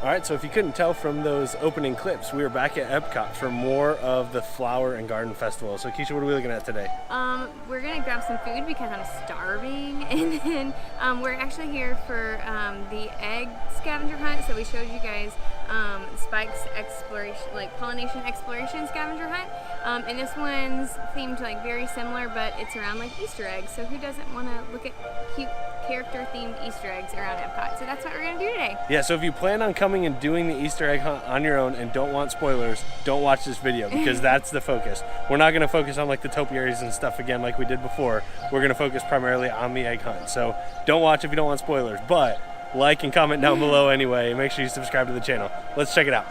Alright, so if you couldn't tell from those opening clips, we are back at Epcot for more of the Flower and Garden Festival. So Keisha, what are we looking at today? We're gonna grab some food because I'm starving, and then we're actually here for the egg scavenger hunt. So we showed you guys Spike's exploration, like pollination exploration scavenger hunt, and this one's themed like very similar, but it's around like Easter eggs. So who doesn't want to look at cute character-themed Easter eggs around Epcot? So that's what we're gonna do today. Yeah, so if you plan on coming and doing the Easter egg hunt on your own and don't want spoilers, don't watch this video because that's the focus. We're not gonna focus on like the topiaries and stuff again like we did before. We're gonna focus primarily on the egg hunt. So don't watch if you don't want spoilers, but like and comment down below anyway. Make sure you subscribe to the channel. Let's check it out.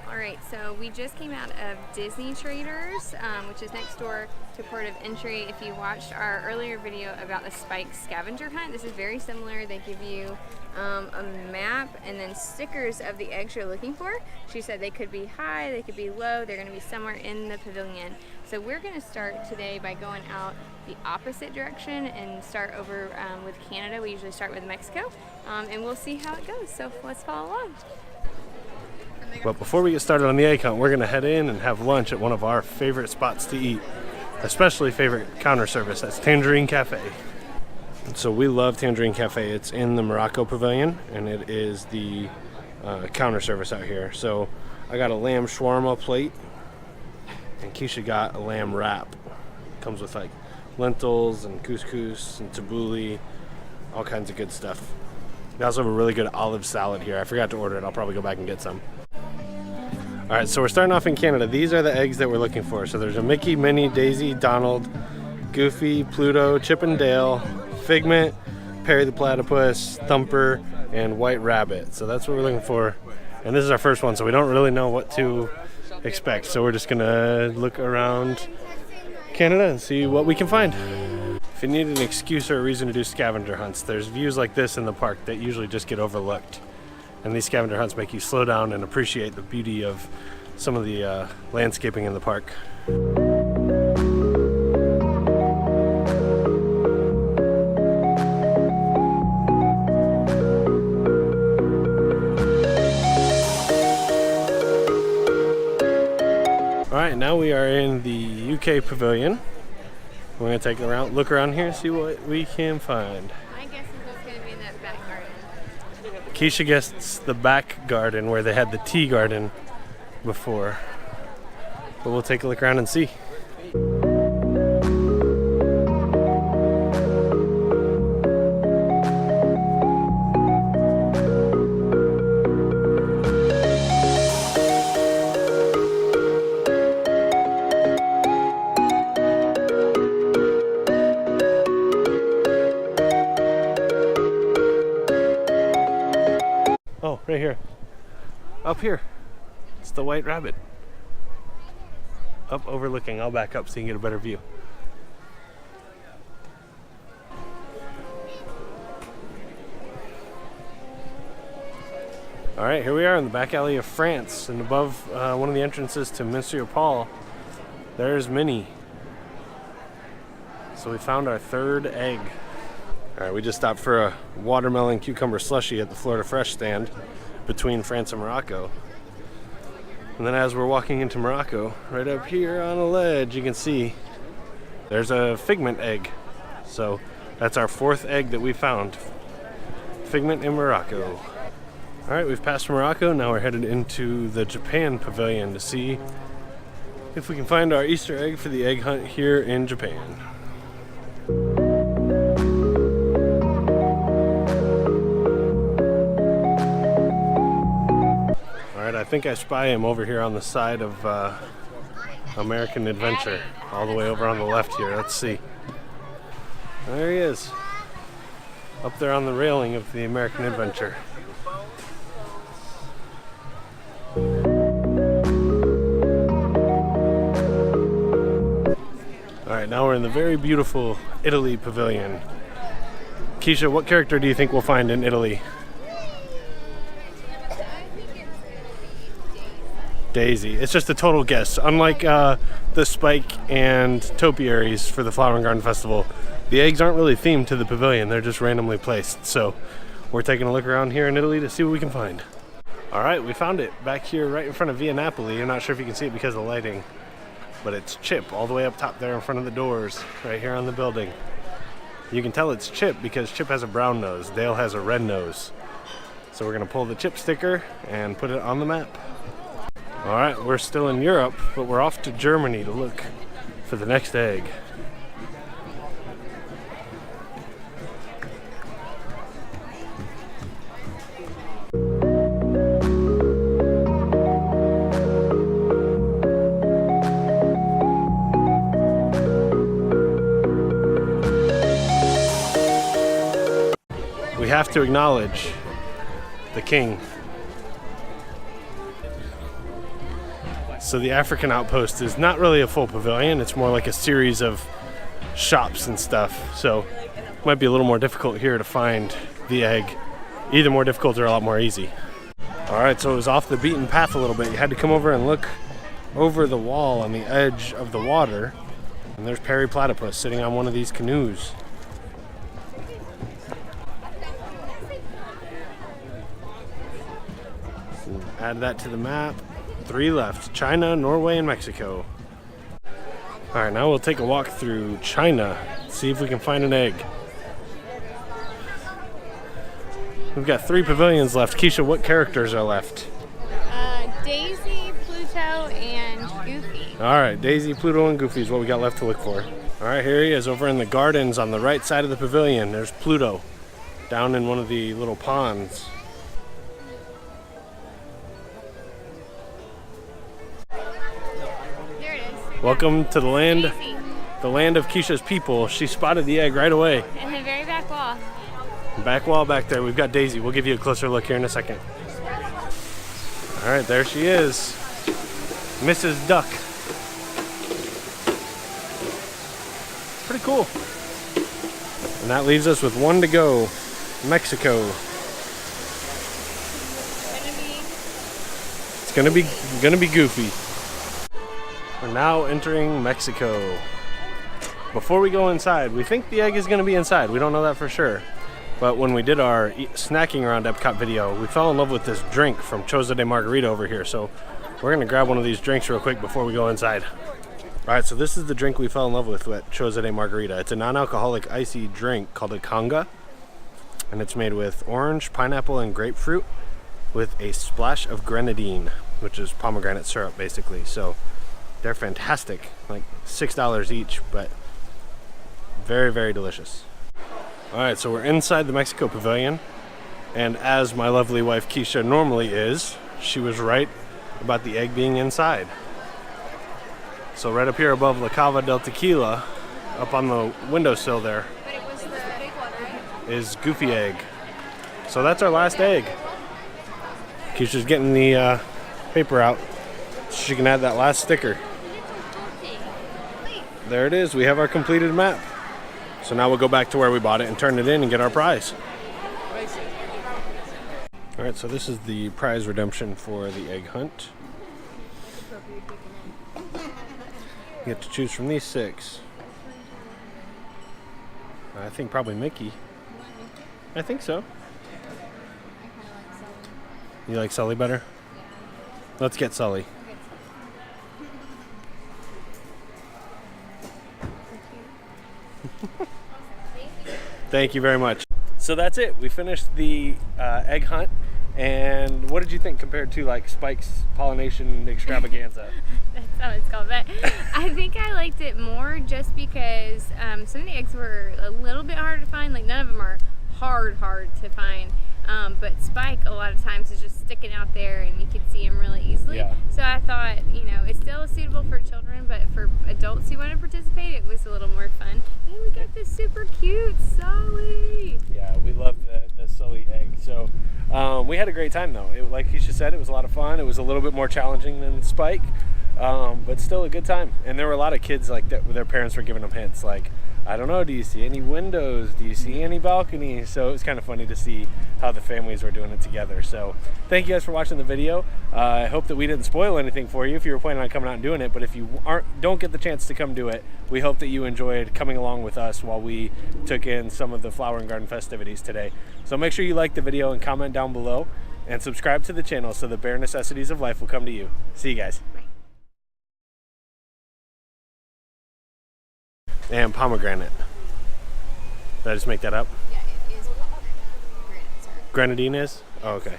Alright, so we just came out of Disney Traders, which is next door to Port of Entry. If you watched our earlier video about the Spike scavenger hunt, this is very similar. They give you a map and then stickers of the eggs you're looking for. She said they could be high, they could be low, they're going to be somewhere in the pavilion. So we're going to start today by going out the opposite direction and start over with Canada. We usually start with Mexico, and we'll see how it goes. So let's follow along. But before we get started on the egg hunt, we're gonna head in and have lunch at one of our favorite spots to eat, especially favorite counter service. That's Tangerine Cafe. So we love Tangerine Cafe. It's in the Morocco Pavilion, and it is the counter service out here. So I got a lamb shawarma plate, and Keisha got a lamb wrap. Comes with like lentils and couscous and tabbouleh, all kinds of good stuff. They also have a really good olive salad here. I forgot to order it. I'll probably go back and get some. All right, so we're starting off in Canada. These are the eggs that we're looking for. So there's a Mickey, Minnie, Daisy, Donald, Goofy, Pluto, Chip and Dale, Figment, Perry the Platypus, Thumper, and White Rabbit. So that's what we're looking for. And this is our first one, so we don't really know what to expect. So we're just gonna look around Canada and see what we can find. If you need an excuse or a reason to do scavenger hunts, there's views like this in the park that usually just get overlooked. And these scavenger hunts make you slow down and appreciate the beauty of some of the landscaping in the park. All right, now we are in the UK Pavilion. We're gonna take a look around here and see what we can find. My guess is it's going to be in that back garden. Keisha guessed the back garden where they had the tea garden before. But we'll take a look around and see. Oh, right here. Up here. It's the White Rabbit. Up overlooking. I'll back up so you can get a better view. All right, here we are in the back alley of France, and above one of the entrances to Monsieur Paul, there's Minnie. So we found our third egg. All right, we just stopped for a watermelon cucumber slushie at the Florida Fresh stand between France and Morocco. And then as we're walking into Morocco, right up here on a ledge, you can see there's a Figment egg. So that's our fourth egg that we found. Figment in Morocco. All right, we've passed Morocco. Now we're headed into the Japan Pavilion to see if we can find our Easter egg for the egg hunt here in Japan. I think I spy him over here on the side of American Adventure, all the way over on the left here. Let's see. There he is, up there on the railing of the American Adventure. All right, now we're in the very beautiful Italy Pavilion. Keisha, what character do you think we'll find in Italy? Daisy. It's just a total guess. Unlike the Spike and topiaries for the Flower and Garden Festival, The eggs aren't really themed to the pavilion, they're just randomly placed. So we're taking a look around here in Italy to see what we can find. All right, we found it back here right in front of Via Napoli. I'm not sure if you can see it because of the lighting, but it's Chip all the way up top there in front of the doors, right here on the building. You can tell it's Chip because Chip has a brown nose, Dale has a red nose. So we're gonna pull the Chip sticker and put it on the map. All right, we're still in Europe, but we're off to Germany to look for the next egg. We have to acknowledge the king. So the African outpost is not really a full pavilion, it's more like a series of shops and stuff. So it might be a little more difficult here to find the egg. Either more difficult or a lot more easy. All right, so it was off the beaten path a little bit. You had to come over and look over the wall on the edge of the water. And there's Perry Platypus sitting on one of these canoes. Add that to the map. 3 left: China, Norway, and Mexico. All right, now we'll take a walk through China, see if we can find an egg. We've got 3 pavilions left. Keisha, what characters are left? Daisy, Pluto, and Goofy. All right, Daisy, Pluto, and Goofy is what we got left to look for. All right, here he is over in the gardens on the right side of the pavilion. There's Pluto down in one of the little ponds. Welcome to the land of Keisha's people. She spotted the egg right away. In the very back wall. Back wall back there. We've got Daisy. We'll give you a closer look here in a second. All right, there she is. Mrs. Duck. Pretty cool. And that leaves us with 1 to go. Mexico. It's gonna be Goofy. We're now entering Mexico. Before we go inside, we think the egg is going to be inside. We don't know that for sure. But when we did our snacking around Epcot video, we fell in love with this drink from Choza de Margarita over here. So we're going to grab one of these drinks real quick before we go inside. All right, so this is the drink we fell in love with at Choza de Margarita. It's a non-alcoholic icy drink called a Conga. And it's made with orange, pineapple, and grapefruit with a splash of grenadine, which is pomegranate syrup basically. So they're fantastic, like $6 each, but very, very delicious. All right, so we're inside the Mexico Pavilion, and as my lovely wife Keisha normally is, she was right about the egg being inside. So right up here above La Cava del Tequila, up on the windowsill there, is Goofy Egg. So that's our last egg. Keisha's getting the paper out so she can add that last sticker. There it is. We have our completed map. So now we'll go back to where we bought it and turn it in and get our prize. All right, so this is the prize redemption for the egg hunt. You get to choose from these 6. I think probably Mickey. I think so. You like Sully better? Let's get Sully. Thank you very much. So that's it. We finished the egg hunt. And what did you think compared to like Spike's Pollination Extravaganza? That's how it's called. But I think I liked it more just because some of the eggs were a little bit harder to find. Like none of them are hard to find. But Spike a lot of times is just sticking out there and you can see him really easily. Yeah. So I thought, you know, it's still suitable for children, but for adults who want to participate, it was a little more fun. And we got this super cute Sully. Yeah, we love the Sully egg. So we had a great time though. Like Keisha said, it was a lot of fun. It was a little bit more challenging than Spike, but still a good time. And there were a lot of kids like that, their parents were giving them hints like, I don't know, do you see any windows? Do you see any balconies? So it was kind of funny to see how the families were doing it together. So thank you guys for watching the video. I hope that we didn't spoil anything for you if you were planning on coming out and doing it. But if you don't get the chance to come do it, we hope that you enjoyed coming along with us while we took in some of the flower and garden festivities today. So make sure you like the video and comment down below and subscribe to the channel so the bare necessities of life will come to you. See you guys. And pomegranate. Did I just make that up? Yeah, it is pomegranate. Granadine, sir. Grenadine is? Oh, okay.